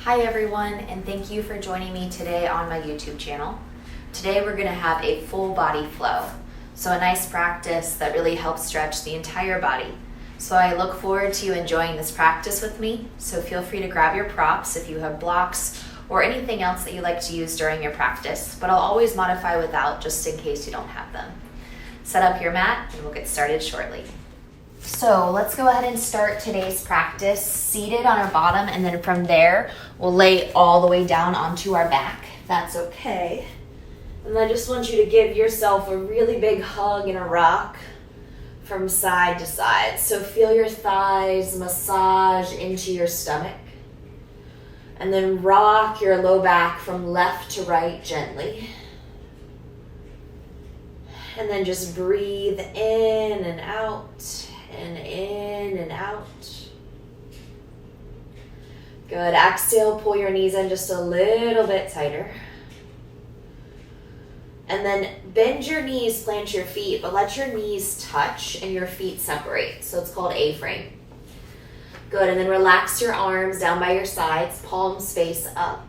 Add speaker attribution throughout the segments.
Speaker 1: Hi everyone, and thank you for joining me today on my YouTube channel. Today we're going to have a full body flow, so a nice practice that really helps stretch the entire body. So I look forward to you enjoying this practice with me, so feel free to grab your props if you have blocks or anything else that you like to use during your practice, but I'll always modify without just in case you don't have them. Set up your mat and we'll get started shortly. So let's go ahead and start today's practice seated on our bottom, and then from there we'll lay all the way down onto our back. That's okay. And I just want you to give yourself a really big hug and a rock from side to side. So feel your thighs massage into your stomach. And then rock your low back from left to right gently. And then just breathe in and out. And in and out. Good. Exhale, pull your knees in just a little bit tighter. And then bend your knees, plant your feet, but let your knees touch and your feet separate. So it's called A-frame. Good. And then relax your arms down by your sides, palms face up.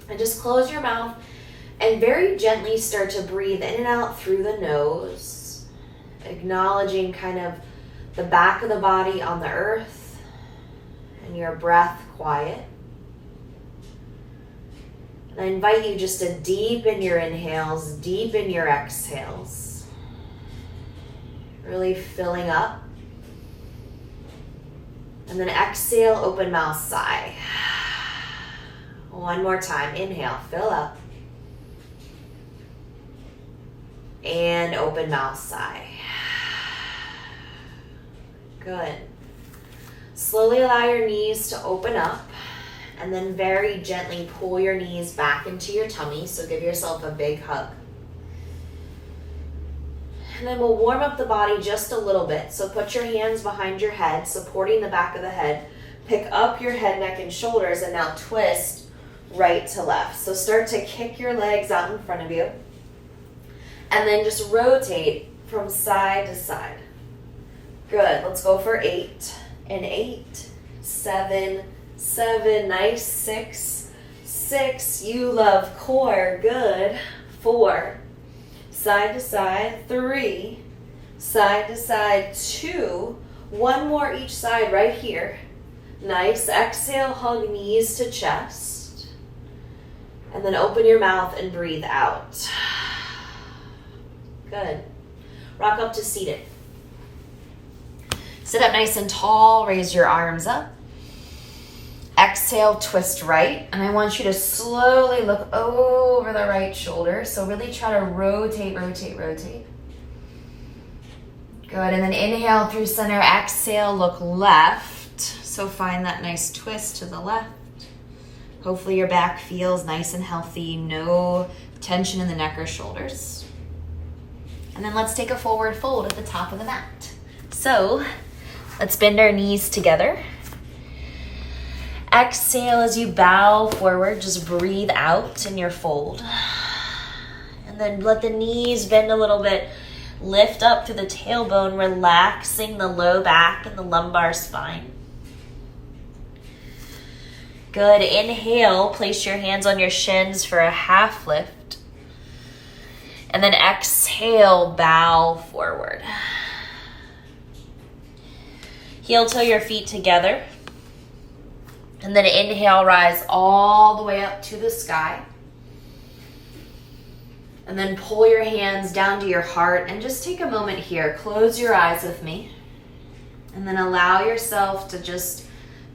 Speaker 1: And just close your mouth and very gently start to breathe in and out through the nose. Acknowledging kind of the back of the body on the earth and your breath quiet. And I invite you just to deepen your inhales, deepen your exhales. Really filling up. And then exhale, open mouth, sigh. One more time. Inhale, fill up. And open mouth, sigh. Good. Slowly allow your knees to open up, and then very gently pull your knees back into your tummy. So give yourself a big hug. And then we'll warm up the body just a little bit. So put your hands behind your head, supporting the back of the head. Pick up your head, neck, and shoulders, and now twist right to left. So start to kick your legs out in front of you. And then just rotate from side to side. Good. Let's go for 8. And 8, 7, 7. Nice. 6, 6. You love core. Good. 4. Side to side. 3. Side to side. 2. One more each side right here. Nice. Exhale. Hug knees to chest. And then open your mouth and breathe out. Good. Rock up to seated. Sit up nice and tall. Raise your arms up. Exhale, twist right. And I want you to slowly look over the right shoulder. So really try to rotate, rotate, rotate. Good. And then inhale through center. Exhale, look left. So find that nice twist to the left. Hopefully your back feels nice and healthy. No tension in the neck or shoulders. And then let's take a forward fold at the top of the mat. So let's bend our knees together. Exhale as you bow forward. Just breathe out in your fold. And then let the knees bend a little bit. Lift up through the tailbone, relaxing the low back and the lumbar spine. Good. Inhale, place your hands on your shins for a half lift. And then exhale, bow forward. Heel toe your feet together. And then inhale, rise all the way up to the sky. And then pull your hands down to your heart and just take a moment here. Close your eyes with me. And then allow yourself to just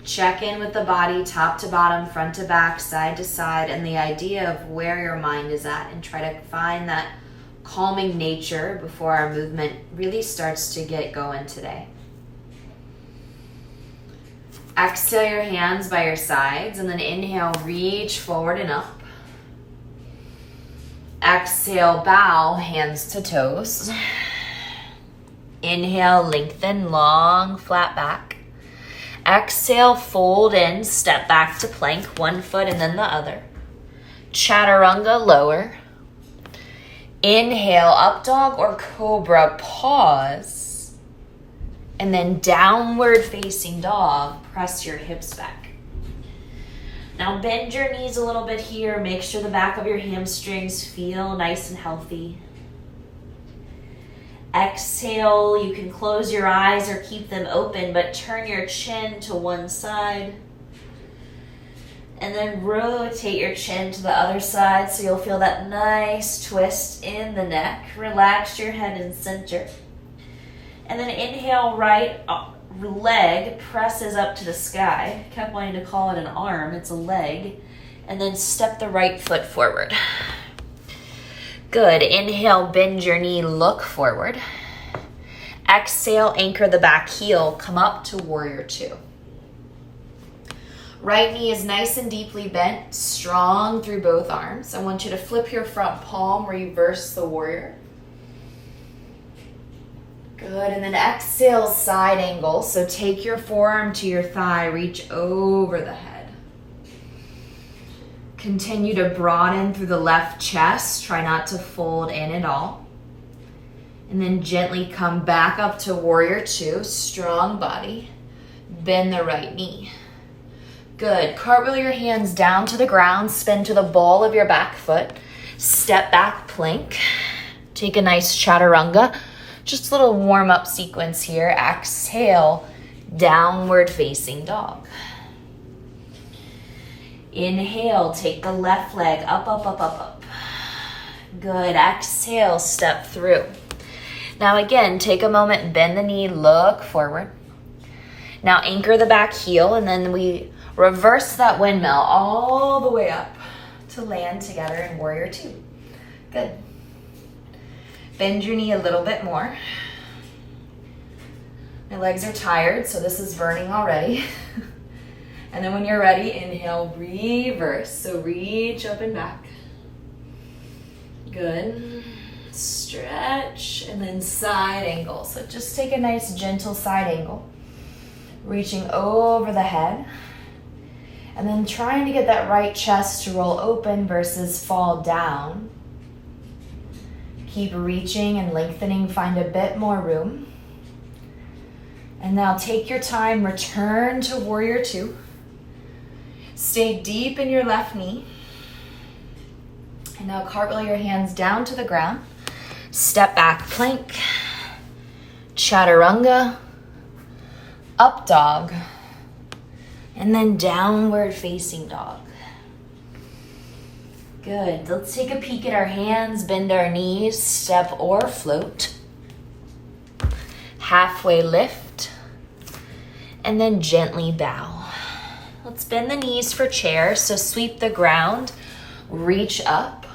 Speaker 1: check in with the body, top to bottom, front to back, side to side, and the idea of where your mind is at, and try to find that calming nature before our movement really starts to get going today. Exhale your hands by your sides, and then inhale, reach forward and up. Exhale, bow, hands to toes. Inhale, lengthen, long, flat back. Exhale, fold in, step back to plank, one foot and then the other. Chaturanga, lower. Inhale, up dog or cobra, pause. And then downward facing dog, press your hips back.
Speaker 2: Now bend your knees a little bit here. Make sure the back of your hamstrings feel nice and healthy. Exhale, you can close your eyes or keep them open, but turn your chin to one side. And then rotate your chin to the other side so you'll feel that nice twist in the neck. Relax your head and center. And then inhale, right leg presses up to the sky. Kept wanting to call it an arm, it's a leg. And then step the right foot forward. Good. Inhale, bend your knee, look forward. Exhale, anchor the back heel, come up to warrior two. Right knee is nice and deeply bent, strong through both arms. I want you to flip your front palm, reverse the warrior. Good, and then exhale, side angle. So take your forearm to your thigh, reach over the head. Continue to broaden through the left chest. Try not to fold in at all. And then gently come back up to warrior two, strong body. Bend the right knee. Good, cartwheel your hands down to the ground, spin to the ball of your back foot. Step back plank. Take a nice chaturanga. Just a little warm-up sequence here. Exhale, downward facing dog. Inhale, take the left leg up, up, up, up, up. Good, exhale, step through. Now again, take a moment, bend the knee, look forward. Now anchor the back heel, and then we reverse that windmill all the way up to land together in warrior two. Good. Bend your knee a little bit more. My legs are tired, so this is burning already. And then when you're ready, inhale, reverse. So reach up and back. Good. Stretch, and then side angle. So just take a nice gentle side angle. Reaching over the head. And then trying to get that right chest to roll open versus fall down. Keep reaching and lengthening, find a bit more room. And now take your time, return to warrior two. Stay deep in your left knee. And now cartwheel your hands down to the ground. Step back plank. Chaturanga. Up dog. And then downward facing dog. Good. Let's take a peek at our hands, bend our knees, step or float. Halfway lift. And then gently bow. Let's bend the knees for chair. So sweep the ground, reach up.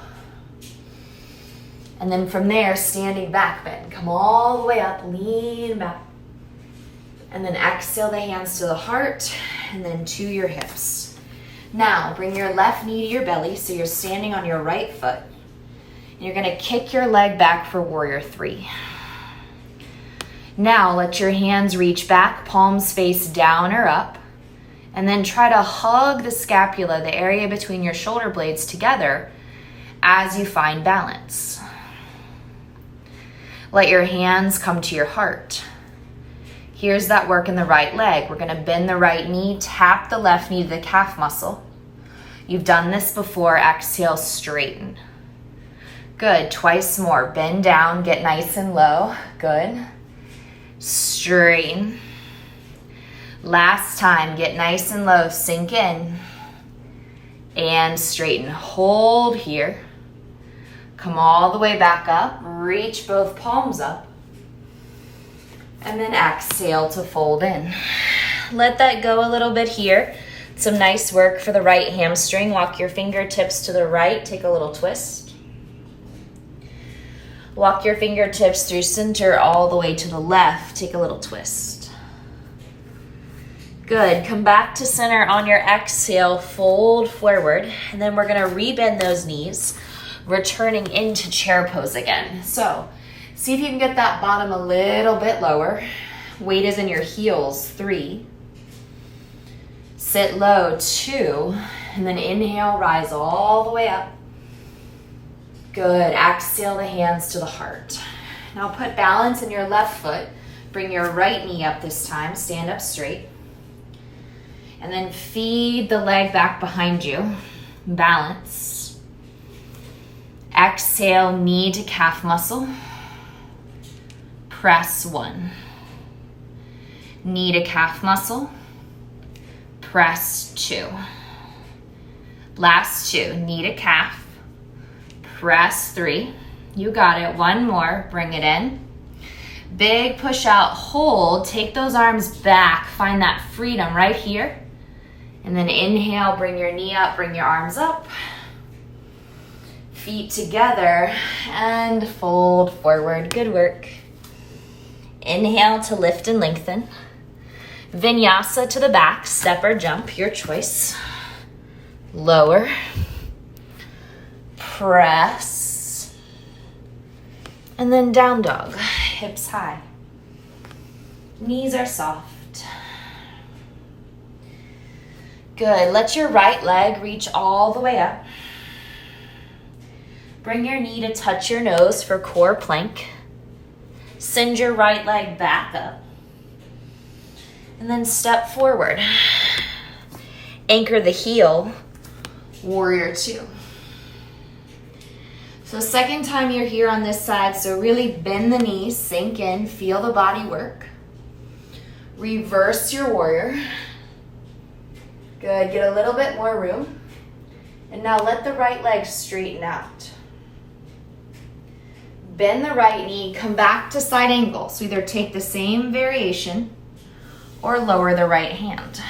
Speaker 2: And then from there, standing back bend. Come all the way up, lean back. And then exhale the hands to the heart and then to your hips. Now, bring your left knee to your belly so you're standing on your right foot. And you're gonna kick your leg back for warrior three. Now, let your hands reach back, palms face down or up. And then try to hug the scapula, the area between your shoulder blades together as you find balance. Let your hands come to your heart. Here's that work in the right leg. We're gonna bend the right knee, tap the left knee to the calf muscle. You've done this before, exhale, straighten. Good, twice more. Bend down, get nice and low. Good. Straighten. Last time, get nice and low, sink in. And straighten, hold here. Come all the way back up, reach both palms up. And then exhale to fold in. Let that go a little bit here. Some nice work for the right hamstring. Walk your fingertips to the right, take a little twist. Walk your fingertips through center all the way to the left, take a little twist. Good, come back to center on your exhale, fold forward, and then we're gonna rebend those knees, returning into chair pose again. So, see if you can get that bottom a little bit lower. Weight is in your heels, 3. Sit low, 2. And then inhale, rise all the way up. Good, exhale the hands to the heart. Now put balance in your left foot. Bring your right knee up this time, stand up straight. And then feed the leg back behind you. Balance. Exhale, knee to calf muscle. Press 1. Knee to calf muscle. Press 2. Last 2, knee to calf. Press 3. You got it. 1 more. Bring it in. Big push out, hold. Take those arms back. Find that freedom right here. And then inhale, bring your knee up, bring your arms up. Feet together and fold forward. Good work. Inhale to lift and lengthen. Vinyasa to the back, step or jump, your choice. Lower. Press. And then down dog, hips high. Knees are soft. Good, let your right leg reach all the way up. Bring your knee to touch your nose for core plank. Send your right leg back up. And then step forward. Anchor the heel, warrior 2. So second time you're here on this side, so really bend the knees, sink in, feel the body work. Reverse your warrior. Good, get a little bit more room. And now let the right leg straighten out. Bend the right knee, come back to side angle. So either take the same variation or lower the right hand.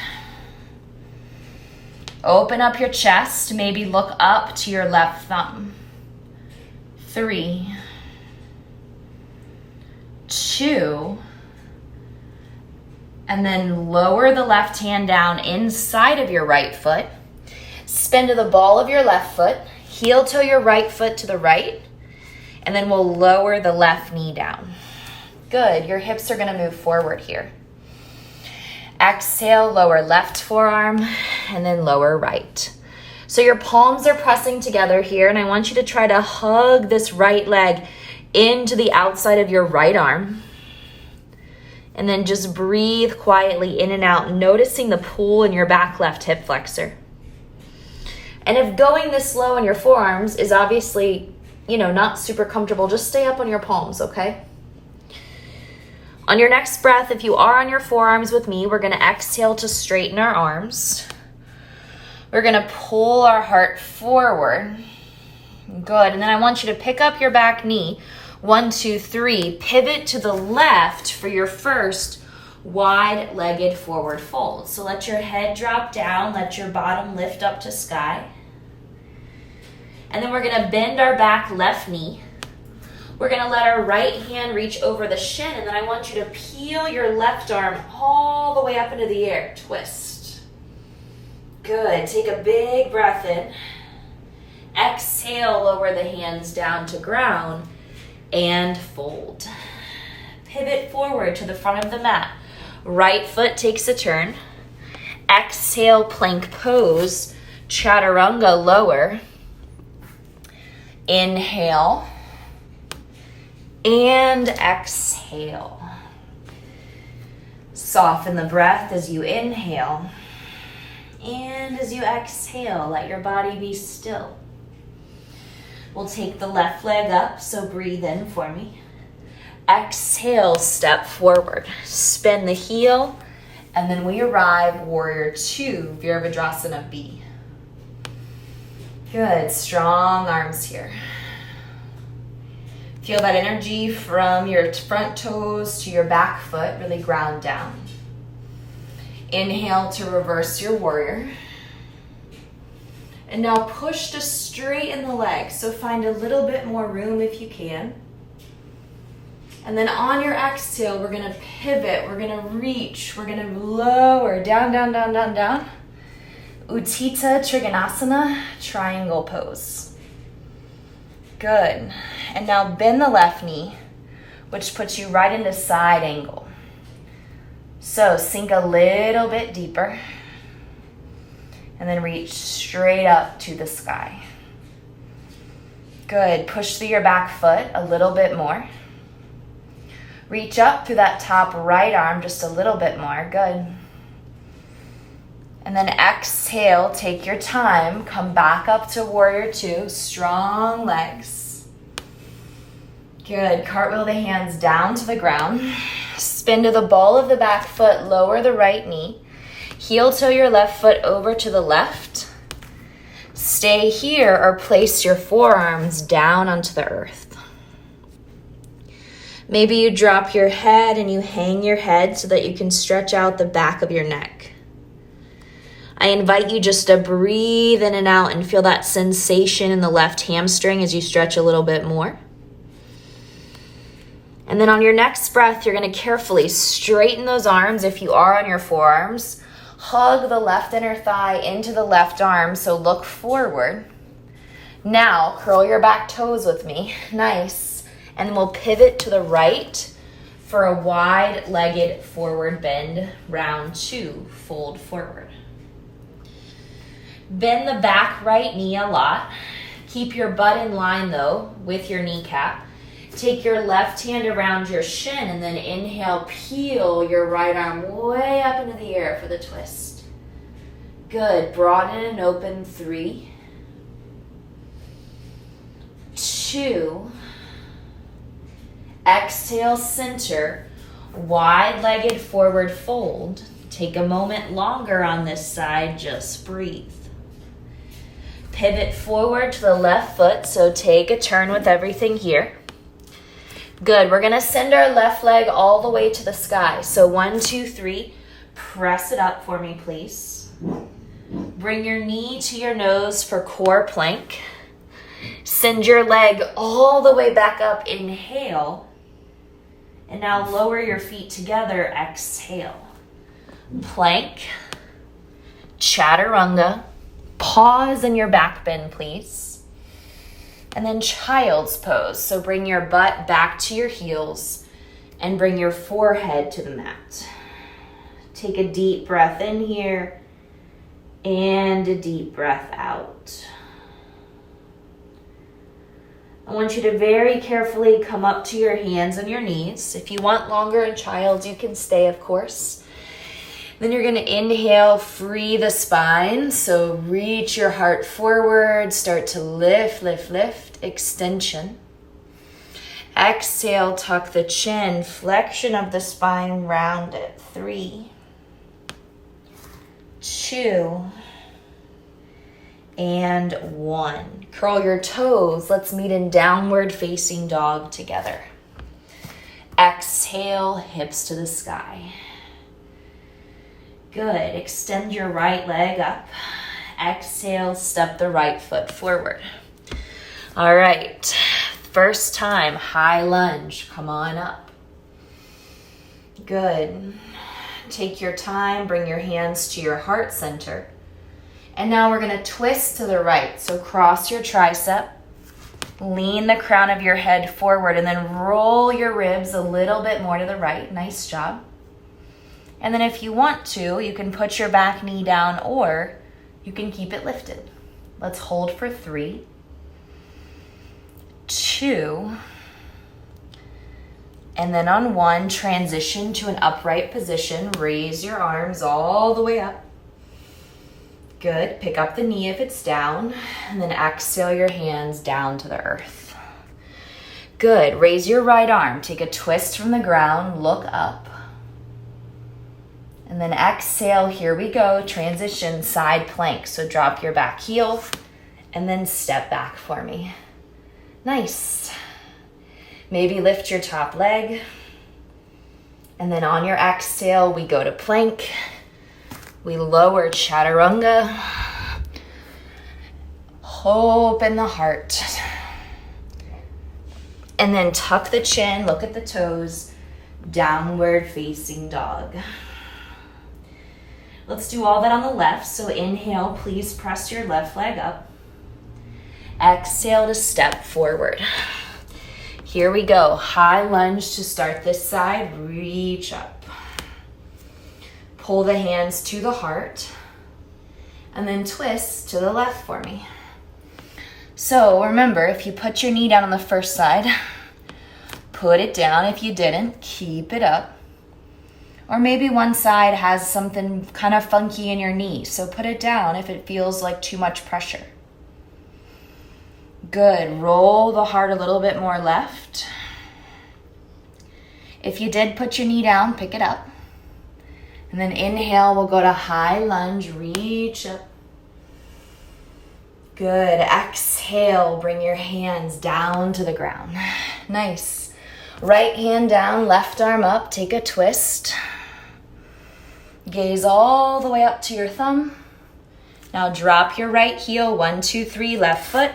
Speaker 2: Open up your chest, maybe look up to your left thumb. 3, 2, and then lower the left hand down inside of your right foot. Spin to the ball of your left foot, heel toe your right foot to the right, and then we'll lower the left knee down. Good, your hips are gonna move forward here. Exhale, lower left forearm, and then lower right. So your palms are pressing together here, and I want you to try to hug this right leg into the outside of your right arm. And then just breathe quietly in and out, noticing the pull in your back left hip flexor. And if going this slow on your forearms is obviously, not super comfortable, just stay up on your palms, okay? On your next breath, if you are on your forearms with me, we're gonna exhale to straighten our arms. We're gonna pull our heart forward. Good, and then I want you to pick up your back knee. 1, 2, 3, pivot to the left for your first wide-legged forward fold. So let your head drop down, let your bottom lift up to sky. And then we're gonna bend our back left knee. We're gonna let our right hand reach over the shin, and then I want you to peel your left arm all the way up into the air. Twist. Good, take a big breath in. Exhale, lower the hands down to ground and fold. Pivot forward to the front of the mat. Right foot takes a turn. Exhale, plank pose. Chaturanga, lower. Inhale. And exhale. Soften the breath as you inhale. And as you exhale, let your body be still. We'll take the left leg up, so breathe in for me. Exhale, step forward. Spin the heel, and then we arrive, warrior 2, Virabhadrasana B. Good, strong arms here. Feel that energy from your front toes to your back foot, really ground down. Inhale to reverse your warrior. And now push to straighten the legs, so find a little bit more room if you can. And then on your exhale, we're gonna pivot, we're gonna reach, we're gonna lower, down, down, down, down, down. Utthita Trikonasana, triangle pose. Good. And now bend the left knee, which puts you right into side angle. So sink a little bit deeper. And then reach straight up to the sky. Good. Push through your back foot a little bit more. Reach up through that top right arm just a little bit more. Good. And then exhale, take your time, come back up to warrior two, strong legs. Good, cartwheel the hands down to the ground. Spin to the ball of the back foot, lower the right knee. Heel toe your left foot over to the left. Stay here or place your forearms down onto the earth. Maybe you drop your head and you hang your head so that you can stretch out the back of your neck. I invite you just to breathe in and out and feel that sensation in the left hamstring as you stretch a little bit more. And then on your next breath, you're going to carefully straighten those arms if you are on your forearms. Hug the left inner thigh into the left arm, so look forward. Now, curl your back toes with me. Nice. And then we'll pivot to the right for a wide-legged forward bend, round two, fold forward. Bend the back right knee a lot. Keep your butt in line, though, with your kneecap. Take your left hand around your shin and then inhale, peel your right arm way up into the air for the twist. Good. Broaden and open. 3, 2. Exhale, center. Wide-legged forward fold. Take a moment longer on this side. Just breathe. Pivot forward to the left foot, so take a turn with everything here. Good. We're going to send our left leg all the way to the sky. So 1, 2, 3. Press it up for me, please. Bring your knee to your nose for core plank. Send your leg all the way back up. Inhale. And now lower your feet together. Exhale. Plank. Chaturanga. Pause in your back bend, please. And then child's pose. So bring your butt back to your heels and bring your forehead to the mat. Take a deep breath in here and a deep breath out. I want you to very carefully come up to your hands and your knees. If you want longer in child's, you can stay, of course. Then you're going to inhale, free the spine. So reach your heart forward, start to lift, lift, lift, extension. Exhale, tuck the chin, flexion of the spine, round it. 3, 2, and 1. Curl your toes. Let's meet in downward facing dog together. Exhale, hips to the sky. Good. Extend your right leg up. Exhale, step the right foot forward. All right. First time, high lunge. Come on up. Good. Take your time. Bring your hands to your heart center. And now we're going to twist to the right. So cross your tricep. Lean the crown of your head forward and then roll your ribs a little bit more to the right. Nice job. And then if you want to, you can put your back knee down or you can keep it lifted. Let's hold for 3, 2, and then on 1, transition to an upright position. Raise your arms all the way up. Good. Pick up the knee if it's down, and then exhale your hands down to the earth. Good. Raise your right arm. Take a twist from the ground. Look up. And then exhale, here we go, transition, side plank. So drop your back heel and then step back for me. Nice. Maybe lift your top leg. And then on your exhale, we go to plank. We lower chaturanga. Open the heart. And then tuck the chin, look at the toes, downward facing dog. Let's do all that on the left. So inhale, please press your left leg up. Exhale to step forward. Here we go. High lunge to start this side. Reach up. Pull the hands to the heart. And then twist to the left for me. So remember, if you put your knee down on the first side, put it down. If you didn't, keep it up. Or maybe one side has something kind of funky in your knee, so put it down if it feels like too much pressure. Good. Roll the heart a little bit more left. If you did put your knee down, pick it up. And then inhale, we'll go to high lunge, reach up. Good. Exhale, bring your hands down to the ground. Nice. Right hand down, left arm up, take a twist. Gaze all the way up to your thumb. Now drop your right heel, 1, 2, 3, left foot.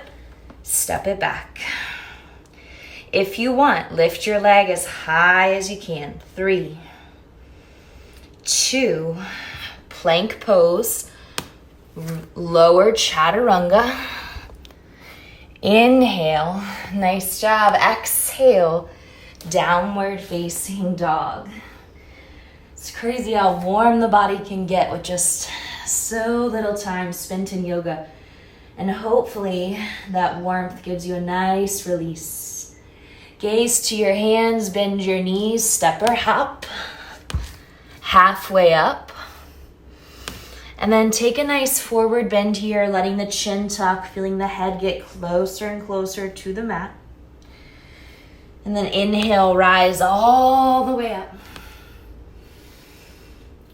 Speaker 2: Step it back. If you want, lift your leg as high as you can. 3, 2, plank pose, lower chaturanga. Inhale, nice job. Exhale, downward facing dog. It's crazy how warm the body can get with just so little time spent in yoga. And hopefully that warmth gives you a nice release. Gaze to your hands, bend your knees, step or hop. Halfway up. And then take a nice forward bend here, letting the chin tuck, feeling the head get closer and closer to the mat. And then inhale, rise all the way up.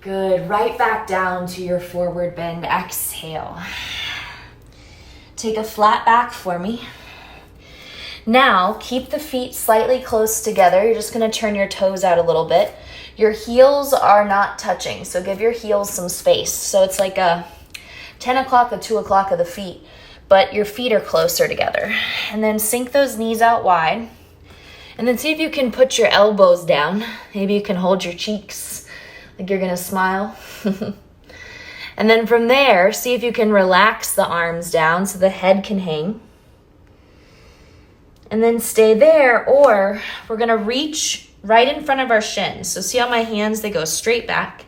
Speaker 2: Good. Right back down to your forward bend. Exhale. Take a flat back for me. Now, keep the feet slightly close together. You're just going to turn your toes out a little bit. Your heels are not touching, so give your heels some space. So it's like a 10 o'clock, a 2 o'clock of the feet, but your feet are closer together. And then sink those knees out wide. And then see if you can put your elbows down. Maybe you can hold your cheeks like you're going to smile. And then from there, see if you can relax the arms down so the head can hang. And then stay there, or we're going to reach right in front of our shins. So see how my hands, they go straight back.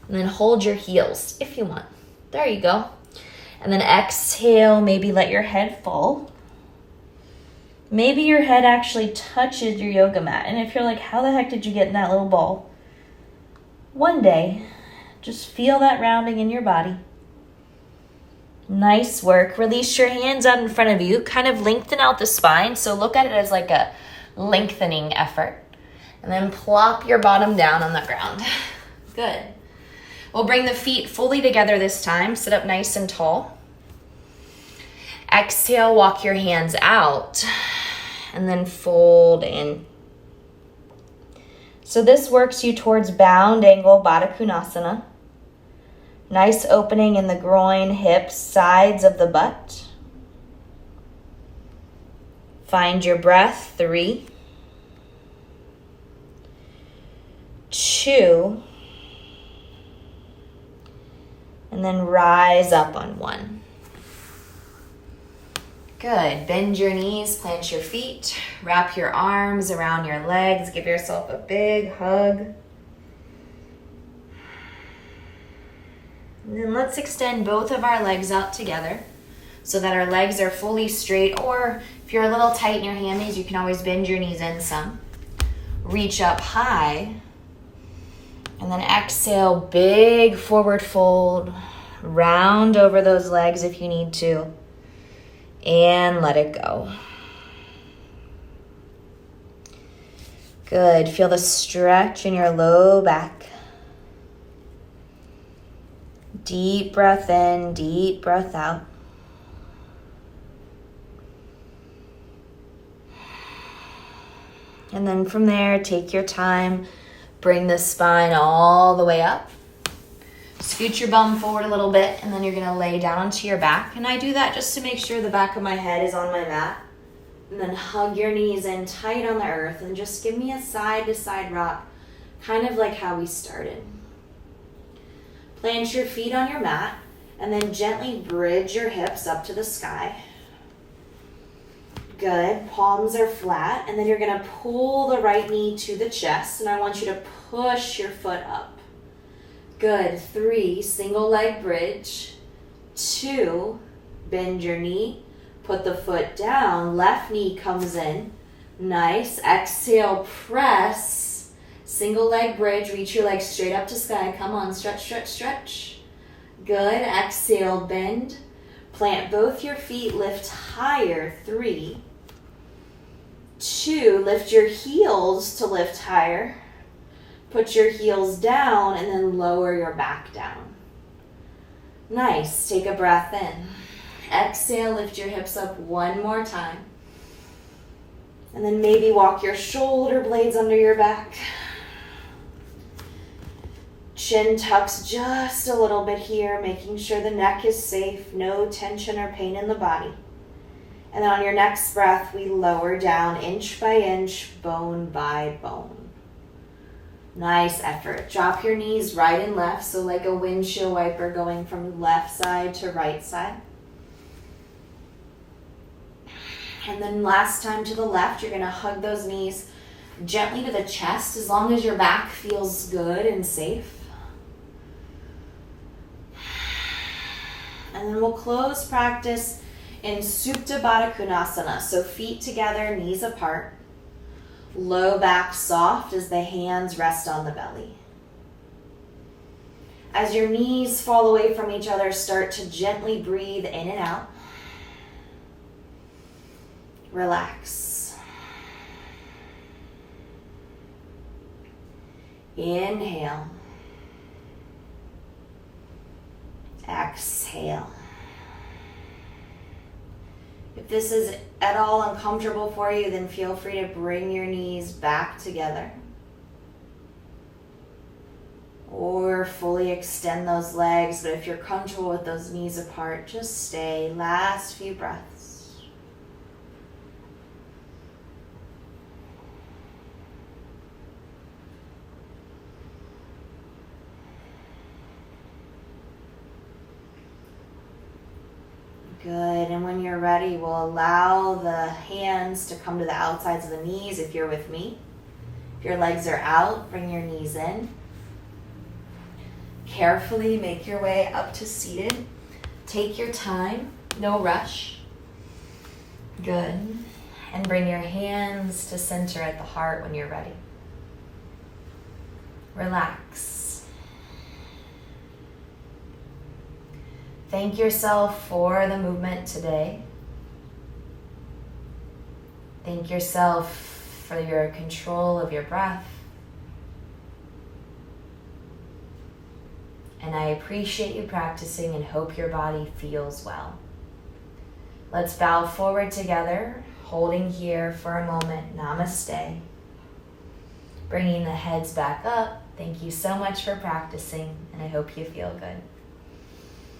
Speaker 2: And then hold your heels if you want. There you go. And then exhale, maybe let your head fall. Maybe your head actually touches your yoga mat. And if you're like, how the heck did you get in that little ball? One day, just feel that rounding in your body. Nice work. Release your hands out in front of you. Kind of lengthen out the spine. So look at it as like a lengthening effort. And then plop your bottom down on the ground. Good. We'll bring the feet fully together this time. Sit up nice and tall. Exhale, walk your hands out. And then fold in. So this works you towards bound angle Baddha Konasana. Nice opening in the groin, hips, sides of the butt. Find your breath. 3, 2, and then rise up on 1. Good. Bend your knees, plant your feet, wrap your arms around your legs, give yourself a big hug. And then let's extend both of our legs out together so that our legs are fully straight, or if you're a little tight in your hammies, you can always bend your knees in some. Reach up high, and then exhale, big forward fold, round over those legs if you need to. And let it go. Good. Feel the stretch in your low back. Deep breath in, deep breath out. And then from there, take your time. Bring the spine all the way up. Scoot your bum forward a little bit, and then you're going to lay down onto your back. And I do that just to make sure the back of my head is on my mat. And then hug your knees in tight on the earth, and just give me a side-to-side rock, kind of like how we started. Plant your feet on your mat, and then gently bridge your hips up to the sky. Good. Palms are flat, and then you're going to pull the right knee to the chest, and I want you to push your foot up. Good. 3, single leg bridge. 2, bend your knee. Put the foot down. Left knee comes in. Nice. Exhale, press.
Speaker 1: Single leg bridge, reach your legs straight up to sky. Come on, stretch, stretch, stretch. Good, exhale, bend. Plant both your feet, lift higher. 3, 2, lift your heels to lift higher. Put your heels down and then lower your back down. Nice, take a breath in. Exhale, lift your hips up one more time. And then maybe walk your shoulder blades under your back. Chin tucks just a little bit here, making sure the neck is safe, no tension or pain in the body. And then on your next breath, we lower down inch by inch, bone by bone. Nice effort. Drop your knees right and left, so like a windshield wiper going from left side to right side. And then last time to the left, you're going to hug those knees gently to the chest as long as your back feels good and safe. And then we'll close practice in Supta Baddha Konasana. So feet together, knees apart. Low back soft as the hands rest on the belly. As your knees fall away from each other, start to gently breathe in and out. Relax. Inhale. Exhale. If this is at all uncomfortable for you, then feel free to bring your knees back together. Or fully extend those legs, but if you're comfortable with those knees apart, just stay. Last few breaths. Good, and when you're ready, we'll allow the hands to come to the outsides of the knees if you're with me. If your legs are out, bring your knees in. Carefully make your way up to seated. Take your time, no rush. Good. And bring your hands to center at the heart when you're ready. Relax. Thank yourself for the movement today. Thank yourself for your control of your breath. And I appreciate you practicing and hope your body feels well. Let's bow forward together, holding here for a moment. Namaste. Bringing the heads back up. Thank you so much for practicing, and I hope you feel good.